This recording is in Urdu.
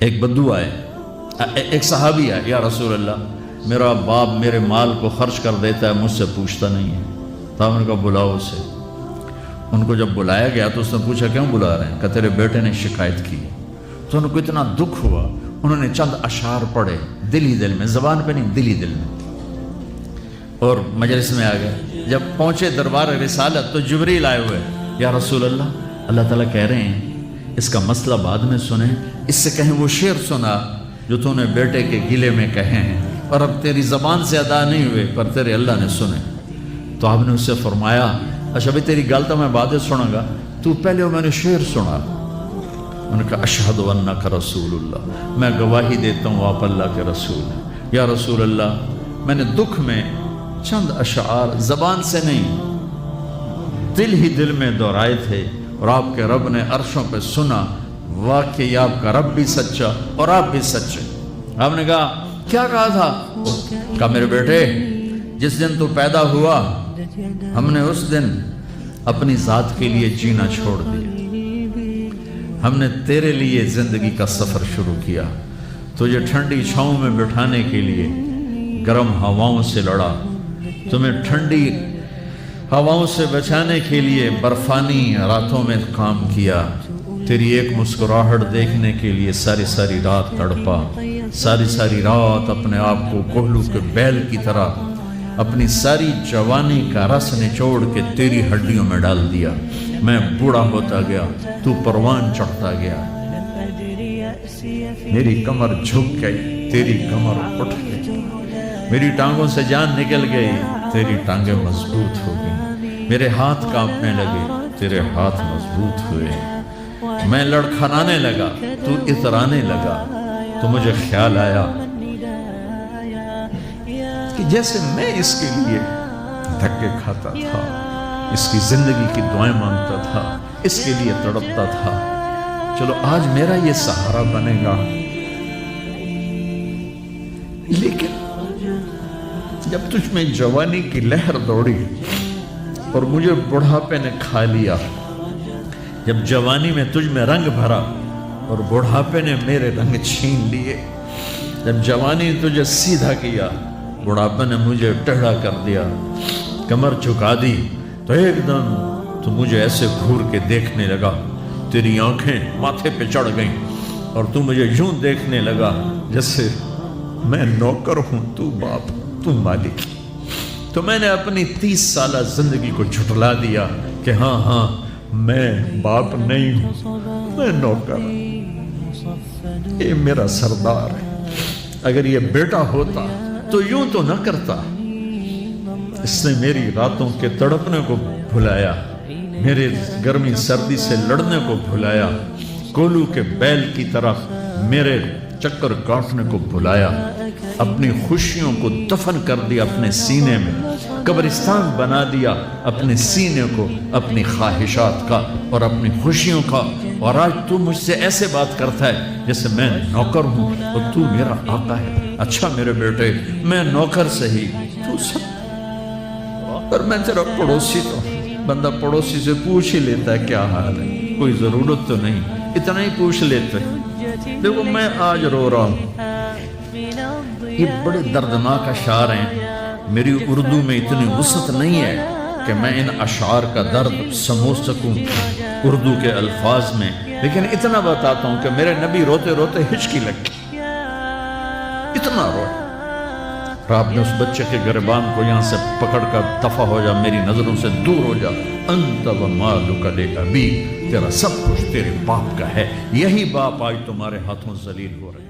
ایک بدو آئے، ایک صحابی آئے، یا رسول اللہ میرا باپ میرے مال کو خرچ کر دیتا ہے، مجھ سے پوچھتا نہیں ہے۔ تو ہم نے کہا بلاؤ اسے۔ ان کو جب بلایا گیا تو اس نے پوچھا کیوں بلا رہے ہیں؟ کہ تیرے بیٹے نے شکایت کی۔ تو ان کو اتنا دکھ ہوا، انہوں نے چند اشعار پڑھے دل ہی دل میں، زبان پہ نہیں، دل ہی دل میں، اور مجلس میں آ گئے۔ جب پہنچے دربار رسالت تو جبریل آئے ہوئے، یا رسول اللہ اللہ تعالیٰ کہہ رہے ہیں اس کا مسئلہ بعد میں سنیں، اس سے کہیں وہ شعر سنا جو تو نے بیٹے کے گلے میں کہے ہیں، اور اب تیری زبان سے ادا نہیں ہوئے پر تیرے اللہ نے سنے۔ تو آپ نے اس سے فرمایا اچھا بھائی تیری گل تو میں بعد سنوں گا، تو پہلے میں نے شعر سنا۔ انہوں نے کہا اشہد انک رسول اللہ، میں گواہی دیتا ہوں آپ اللہ کے رسول ہیں۔ یا رسول اللہ میں نے دکھ میں چند اشعار زبان سے نہیں دل ہی دل میں دہرائے تھے، اور آپ کے رب نے عرشوں پہ سنا، واقعی آپ کا رب بھی سچا اور آپ بھی سچے۔ آپ نے کہا کیا کہا تھا؟ کہا میرے بیٹے جس دن تو پیدا ہوا ہم نے اس دن اپنی ذات کے لیے جینا چھوڑ دیا، ہم نے تیرے لیے زندگی کا سفر شروع کیا، تجھے ٹھنڈی چھاؤں میں بٹھانے کے لیے گرم ہواؤں سے لڑا، تمہیں ٹھنڈی ہواؤں سے بچانے کے لیے برفانی راتوں میں کام کیا، تیری ایک مسکراہٹ دیکھنے کے لیے ساری ساری رات تڑپا، ساری رات اپنے آپ کو کوہلو کے بیل کی طرح اپنی ساری جوانی کا رس نچوڑ کے تیری ہڈیوں میں ڈال دیا، میں بوڑھا ہوتا گیا، تو پروان چڑھتا گیا، میری کمر جھک گئی، تیری کمر اٹھ گئی، میری ٹانگوں سے جان نکل گئی، تیری ٹانگیں مضبوط ہو گئی، میرے ہاتھ کانپنے لگے، تیرے ہاتھ مضبوط ہوئے، میں لڑکھڑانے لگا، تو اترانے لگا، تو مجھے خیال آیا کہ جیسے میں اس کے لیے دھکے کھاتا تھا، اس کی زندگی کی دعائیں مانگتا تھا، اس کے لیے تڑپتا تھا، چلو آج میرا یہ سہارا بنے گا۔ لیکن جب تجھ میں جوانی کی لہر دوڑی اور مجھے بڑھاپے نے کھا لیا، جب جوانی میں تجھ میں رنگ بھرا اور بڑھاپے نے میرے رنگ چھین لیے، جب جوانی تجھے سیدھا کیا بڑھاپے نے مجھے ٹیڑھا کر دیا، کمر جھکا دی، تو ایک دم تو مجھے ایسے گھور کے دیکھنے لگا، تیری آنکھیں ماتھے پہ چڑھ گئیں اور تو مجھے یوں دیکھنے لگا جیسے میں نوکر ہوں، تو باپ، تو مالک۔ تو میں نے اپنی 30 سالہ زندگی کو جھٹلا دیا کہ ہاں میں باپ نہیں ہوں، میں نوکر، یہ میرا سردار ہے، اگر یہ بیٹا ہوتا تو یوں تو نہ کرتا، اس نے میری راتوں کے تڑپنے کو بھلایا، میرے گرمی سردی سے لڑنے کو بھلایا، کولو کے بیل کی طرف میرے چکر کاٹنے کو بھلایا، اپنی خوشیوں کو دفن کر دیا اپنے سینے میں، قبرستان بنا دیا اپنے سینے کو، اپنی خواہشات کا اور اپنی خوشیوں کا، اور آج تو مجھ سے ایسے بات کرتا ہے جیسے میں نوکر ہوں اور تو میرا آقا ہے۔ اچھا میرے بیٹے میں نوکر سہی، تو سب، پر میں تیرا پڑوسی تو، بندہ پڑوسی سے پوچھ ہی لیتا ہے کیا حال ہے، کوئی ضرورت تو نہیں، اتنا ہی پوچھ لیتے۔ دیکھو میں آج رو رہا ہوں، یہ بڑے دردناک اشعار ہیں، میری اردو میں اتنی وسعت نہیں ہے کہ میں ان اشعار کا درد سمجھ سکوں اردو کے الفاظ میں، لیکن اتنا بتاتا ہوں کہ میرے نبی روتے روتے ہچکی لگ گئی، اتنا روئے۔ آپ نے اس بچے کے گریبان کو یہاں سے پکڑ کر دفع ہو جا، میری نظروں سے دور ہو جا، انت و مالک لابیک، تیرا سب کچھ تیرے باپ کا ہے، یہی باپ آج تمہارے ہاتھوں ذلیل ہو رہے ہیں۔